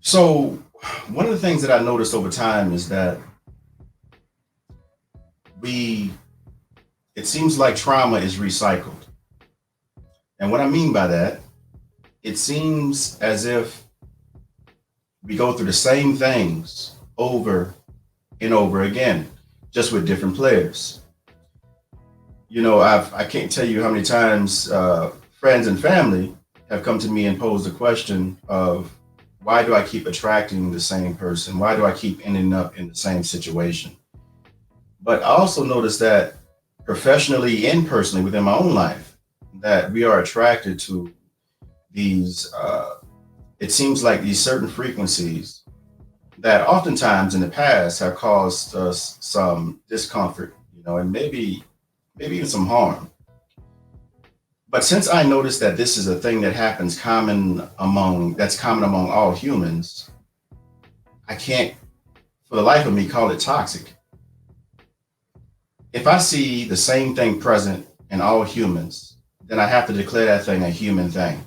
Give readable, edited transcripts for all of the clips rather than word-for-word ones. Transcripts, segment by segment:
So one of the things that I noticed over time is that we it seems like trauma is recycled. And what I mean by that, it seems as if we go through the same things over and over again, just with different players. I can't tell you how many times friends and family have come to me and posed the question of why do I keep attracting the same person? Why do I keep ending up in the same situation? But I also noticed that professionally and personally within my own life, that we are attracted to these, it seems like these certain frequencies that oftentimes in the past have caused us some discomfort, and maybe even some harm. But since I noticed that this is a thing that happens common among all humans, I can't for the life of me call it toxic. If I see the same thing present in all humans, then I have to declare that thing a human thing.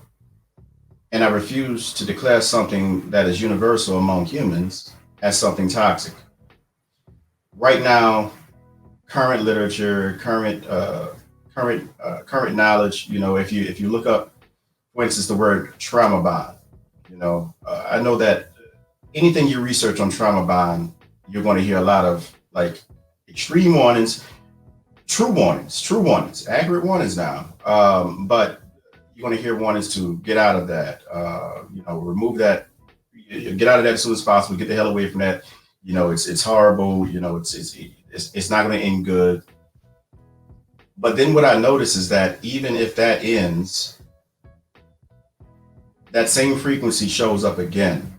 And I refuse to declare something that is universal among humans as something toxic. Right now, current literature, current knowledge, if you look up, for instance, the word trauma bond, I know that anything you research on trauma bond, you're going to hear a lot of like extreme warnings, true warnings, accurate warnings now. But you're going to hear warnings to get out of that, remove that, get out of that as soon as possible, get the hell away from that. It's horrible. It's not going to end good. But then what I notice is that even if that ends, that same frequency shows up again.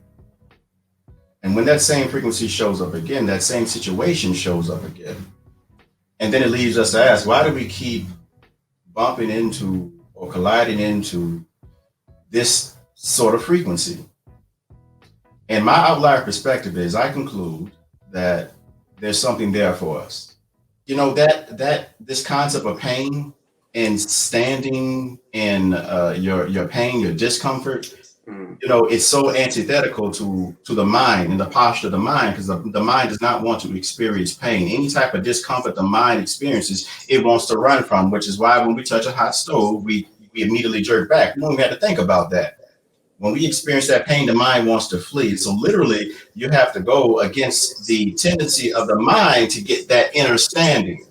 And when that same frequency shows up again, that same situation shows up again. And then it leaves us to ask, why do we keep bumping into or colliding into this sort of frequency? And my outlier perspective is I conclude that there's something there for us. That this concept of pain and standing in your pain, your discomfort, it's so antithetical to the mind and the posture of the mind, because the mind does not want to experience pain. Any type of discomfort the mind experiences, it wants to run from, which is why when we touch a hot stove, we immediately jerk back. We don't have to think about that. When we experience that pain, the mind wants to flee. So literally, you have to go against the tendency of the mind to get that inner standing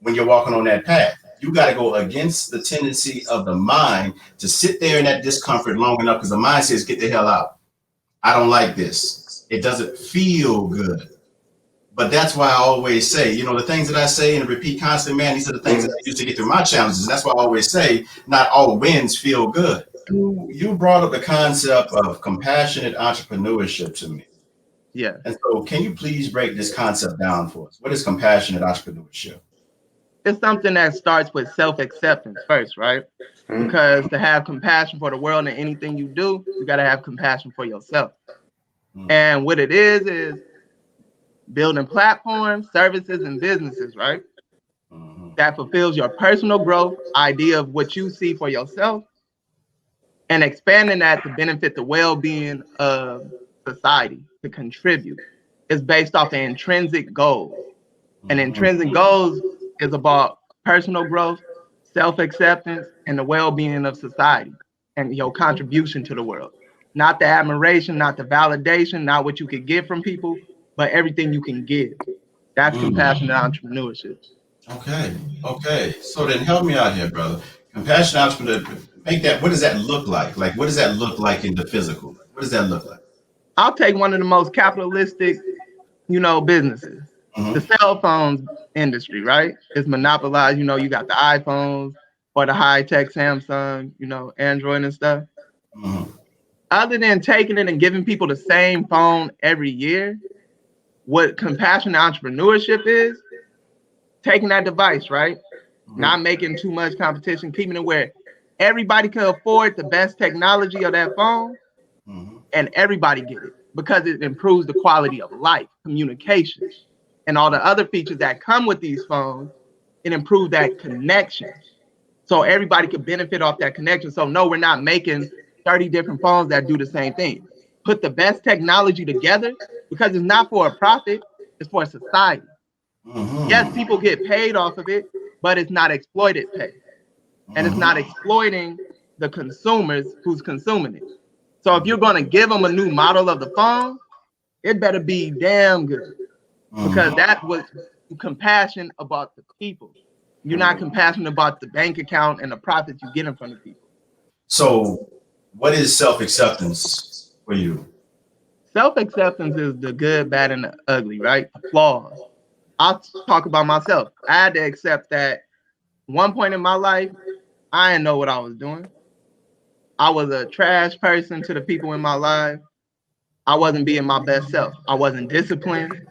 when you're walking on that path. You got to go against the tendency of the mind to sit there in that discomfort long enough, because the mind says, get the hell out. I don't like this. It doesn't feel good. But that's why I always say, the things that I say and repeat constantly, man, these are the things that I use to get through my challenges. That's why I always say, not all wins feel good. You brought up the concept of compassionate entrepreneurship to me. Yeah. And so can you please break this concept down for us? What is compassionate entrepreneurship? It's something that starts with self-acceptance first, right? Because to have compassion for the world and anything you do, you got to have compassion for yourself. And what it is building platforms, services, and businesses, right? That fulfills your personal growth idea of what you see for yourself, and expanding that to benefit the well-being of society, to contribute. Is based off the intrinsic goals. And intrinsic goals is about personal growth, self-acceptance, and the well-being of society and your contribution to the world. Not the admiration, not the validation, not what you could get from people, but everything you can give. That's compassionate entrepreneurship. Okay. So then help me out here, brother. Compassionate entrepreneur, what does that look like? Like, what does that look like in the physical? What does that look like? I'll take one of the most capitalistic, businesses. The cell phones industry, right? It's monopolized. You got the iPhones or the high-tech Samsung, Android and stuff. Other than taking it and giving people the same phone every year, what compassionate entrepreneurship is, taking that device, right? Not making too much competition, keeping it where everybody can afford the best technology of that phone, and everybody get it because it improves the quality of life, communication, and all the other features that come with these phones. It improves that connection. So everybody could benefit off that connection. So no, we're not making 30 different phones that do the same thing. put the best technology together, because it's not for a profit, it's for society. Yes, people get paid off of it, but it's not exploited pay. And it's not exploiting the consumers who's consuming it. So if you're going to give them a new model of the phone, it better be damn good, because that was compassion about the people. You're not compassionate about the bank account and the profits you get from the people. So what is self-acceptance for you? Self-acceptance is the good, bad, and the ugly, right? The flaws. I'll talk about myself. I had to accept that one point in my life, I didn't know what I was doing. I was a trash person to the people in my life. I wasn't being my best self. I wasn't disciplined.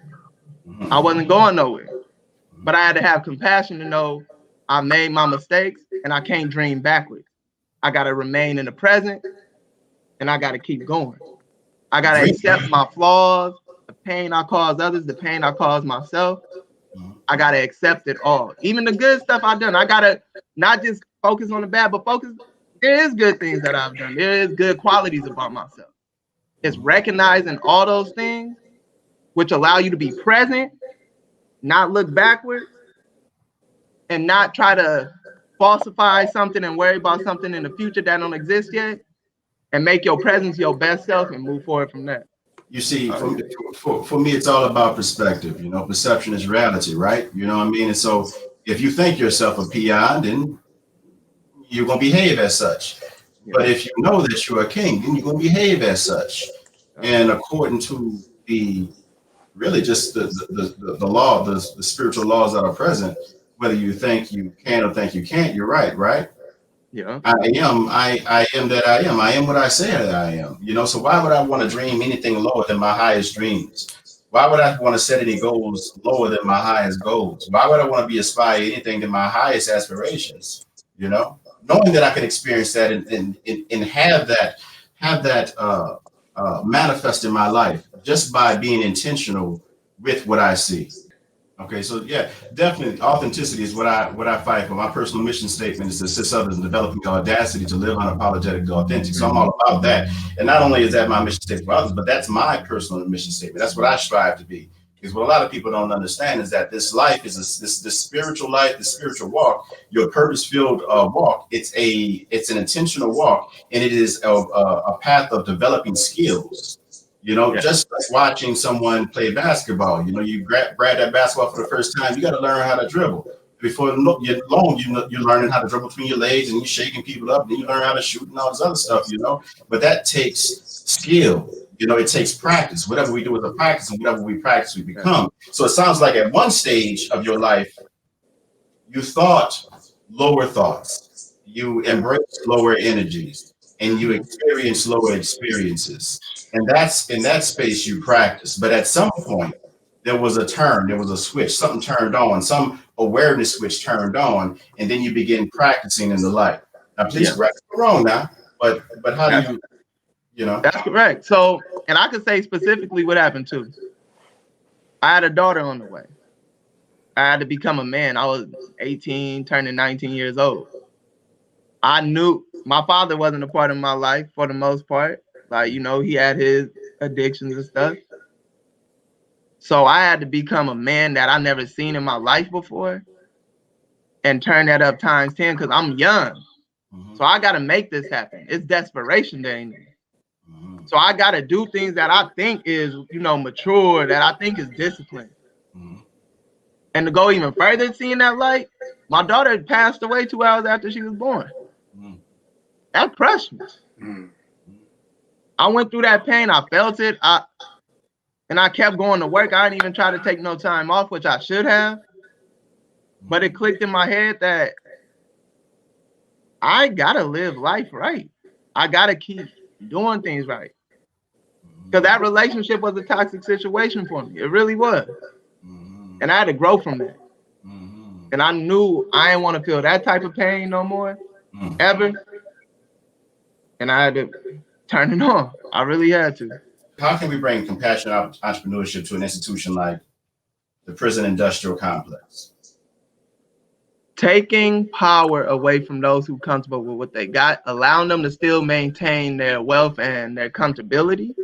I wasn't going nowhere. But I had to have compassion to know I made my mistakes and I can't dream backwards. I got to remain in the present and I got to keep going. I got to accept my flaws, the pain I cause others, the pain I cause myself. I got to accept it all. Even the good stuff I've done. I got to not just focus on the bad, but focus. There is good things that I've done. There is good qualities about myself. It's recognizing all those things, which allow you to be present, not look backwards, and not try to falsify something and worry about something in the future that don't exist yet, and make your presence your best self and move forward from that. You see, for me, it's all about perspective. You know, perception is reality, right? You know what I mean? And so if you think yourself a peon, then you're going to behave as such. But if you know that you're a king, then you're going to behave as such. And according to the really just the law, the spiritual laws that are present, whether you think you can or think you can't, you're right? Yeah. I am that I am. I am what I say that I am. You know, so why would I want to dream anything lower than my highest dreams? Why would I want to set any goals lower than my highest goals? Why would I want to be aspire anything to my highest aspirations? You know, knowing that I can experience that and have that manifest in my life just by being intentional with what I see. Okay, so yeah, definitely authenticity is what I fight for. My personal mission statement is to assist others in developing the audacity to live unapologetically authentic. So I'm all about that. And not only is that my mission statement for others, but that's my personal mission statement. That's what I strive to be. Because what a lot of people don't understand is that this life is this spiritual life, this spiritual walk, your purpose-filled walk. It's an intentional walk, and it is a path of developing skills. You know, just like watching someone play basketball, you know, you grab that basketball for the first time, you got to learn how to dribble. Before you're learning how to dribble between your legs and you're shaking people up, and then you learn how to shoot and all this other stuff, you know. But that takes skill. You know, it takes practice. Whatever we do with the practice, and whatever we practice, we become. So it sounds like at one stage of your life, you thought lower thoughts, you embraced lower energies, and you experience lower experiences. And that's in that space you practice. But at some point, there was a turn, there was a switch, something turned on, some awareness switch turned on, and then you begin practicing in the light. Now, please correct me wrong now, but how do you know? That's correct. So, and I can say specifically what happened too. I had a daughter on the way. I had to become a man. I was 18, turning 19 years old. I knew my father wasn't a part of my life for the most part. Like, you know, he had his addictions and stuff. So I had to become a man that I never seen in my life before and turn that up times 10 because I'm young. So I got to make this happen. It's desperation there in me. So I got to do things that I think is, you know, mature, that I think is disciplined. And to go even further seeing that light, my daughter passed away 2 hours after she was born. That crushed me. I went through that pain. I felt it. And I kept going to work. I didn't even try to take no time off, which I should have. But it clicked in my head that I got to live life right. I got to keep doing things right. Because that relationship was a toxic situation for me. It really was. And I had to grow from that. And I knew I didn't want to feel that type of pain no more, ever. And I had to turn it on. I really had to. How can we bring compassionate entrepreneurship to an institution like the prison industrial complex? Taking power away from those who are comfortable with what they got, allowing them to still maintain their wealth and their comfortability,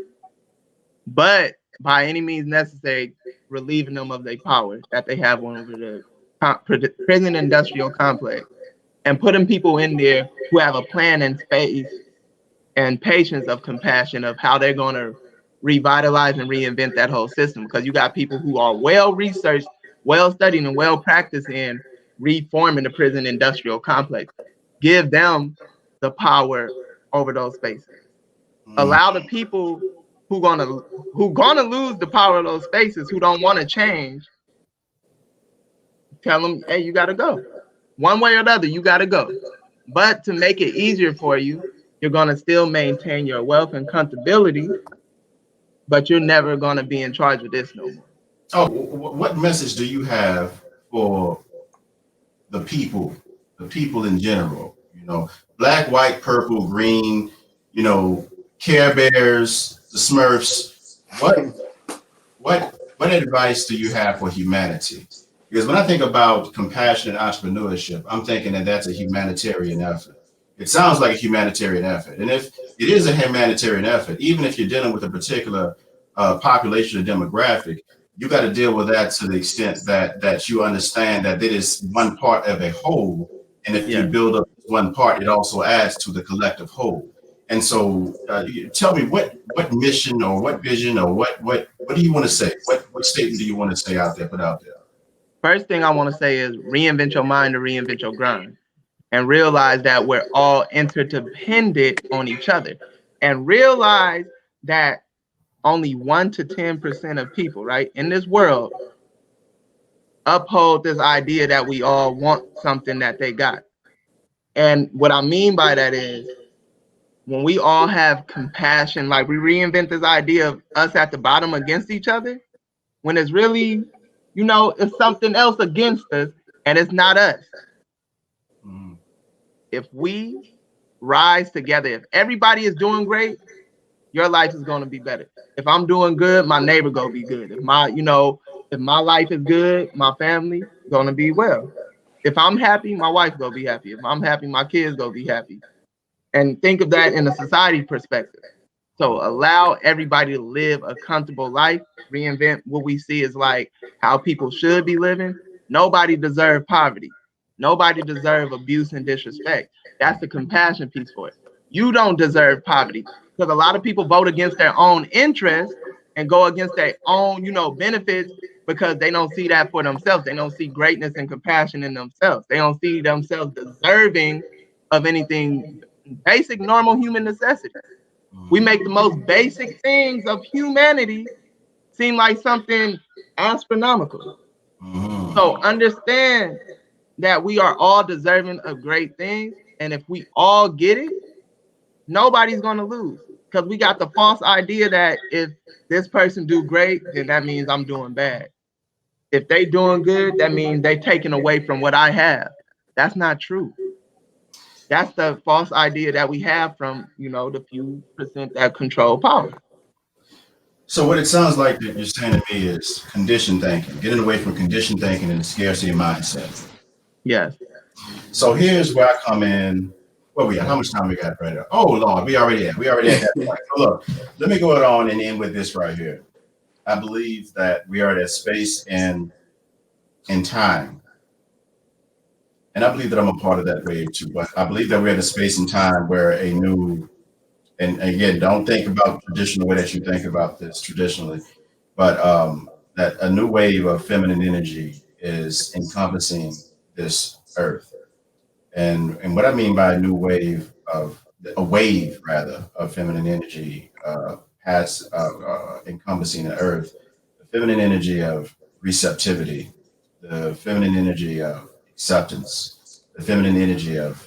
but by any means necessary, relieving them of their power that they have over the prison industrial complex, and putting people in there who have a plan and space and patience of compassion of how they're going to revitalize and reinvent that whole system. Because you got people who are well researched, well studied, and well practiced in reforming the prison industrial complex. Give them the power over those spaces. Allow the people who gonna lose the power of those spaces, who don't want to change, tell them, hey, you gotta go. One way or the other, you gotta go. But to make it easier for you, you're gonna still maintain your wealth and comfortability, but you're never gonna be in charge of this no more. Oh, what message do you have for the people in general? You know, black, white, purple, green, you know, Care Bears, the Smurfs. What advice do you have for humanity? Because when I think about compassionate entrepreneurship, I'm thinking that that's a humanitarian effort. It sounds like a humanitarian effort. And if it is a humanitarian effort, even if you're dealing with a particular population or demographic, you got to deal with that to the extent that you understand that it is one part of a whole. And if you build up one part, it also adds to the collective whole. And so tell me what mission or what vision or what do you want to say? What statement do you want to say out there, put out there? First thing I want to say is reinvent your mind to reinvent your grind, and realize that we're all interdependent on each other, and realize that only 1 to 10% of people, right, in this world uphold this idea that we all want something that they got. And what I mean by that is when we all have compassion, like we reinvent this idea of us at the bottom against each other, when it's really, you know, it's something else against us and it's not us. Mm-hmm. If we rise together, if everybody is doing great, your life is going to be better. If I'm doing good, my neighbor going to be good. If my life is good, my family going to be well. If I'm happy, my wife going to be happy. If I'm happy, my kids going to be happy. And think of that in a society perspective. So allow everybody to live a comfortable life. Reinvent what we see as like how people should be living. Nobody deserves poverty. Nobody deserves abuse and disrespect. That's the compassion piece for it. You don't deserve poverty, because a lot of people vote against their own interests and go against their own, benefits, because they don't see that for themselves. They don't see greatness and compassion in themselves. They don't see themselves deserving of anything basic, normal human necessities. We make the most basic things of humanity seem like something astronomical. So understand that we are all deserving of great things. And if we all get it, nobody's going to lose, because we got the false idea that if this person do great, then that means I'm doing bad. If they doing good, that means they taking away from what I have. That's not true. That's the false idea that we have from, the few percent that control power. So what it sounds like that you're saying to me is conditioned thinking, getting away from conditioned thinking and the scarcity mindset. Yes. So here's where I come in. What we got? How much time we got right now? Oh Lord, we already at that point. So look, let me go on and end with this right here. I believe that we are at space and in time. And I believe that I'm a part of that wave too. But I believe that we're at a space and time where a new, and again, don't think about traditional way that you think about this traditionally, but that a new wave of feminine energy is encompassing this earth. And what I mean by a new wave of feminine energy has encompassing the earth, the feminine energy of receptivity, the feminine energy of acceptance, the feminine energy of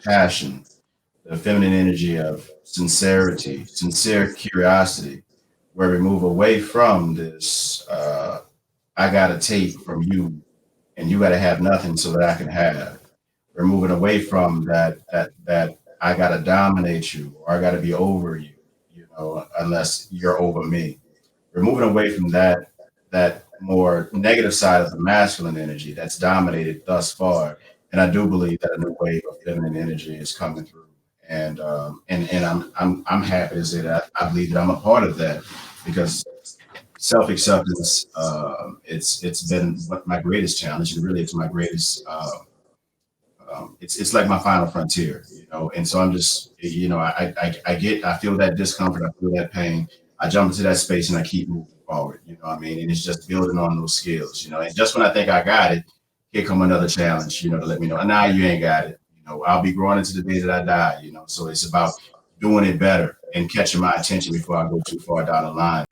passion, the feminine energy of sincerity, sincere curiosity, where we move away from this I gotta take from you and you gotta have nothing so that I can have. We're moving away from that I gotta dominate you or I gotta be over you, unless you're over me. We're moving away from that more negative side of the masculine energy that's dominated thus far. And I do believe that a new wave of feminine energy is coming through. And I'm happy to say that I believe that I'm a part of that, because self-acceptance, it's been my greatest challenge, and really it's my greatest. It's like my final frontier, you know. And so I'm just, you know, I feel that discomfort, I feel that pain. I jump into that space and I keep moving forward. You know what I mean? And it's just building on those skills, you know. And just when I think I got it, here come another challenge, you know, to let me know, now you ain't got it. You know, I'll be growing into the day that I die, you know. So it's about doing it better and catching my attention before I go too far down the line.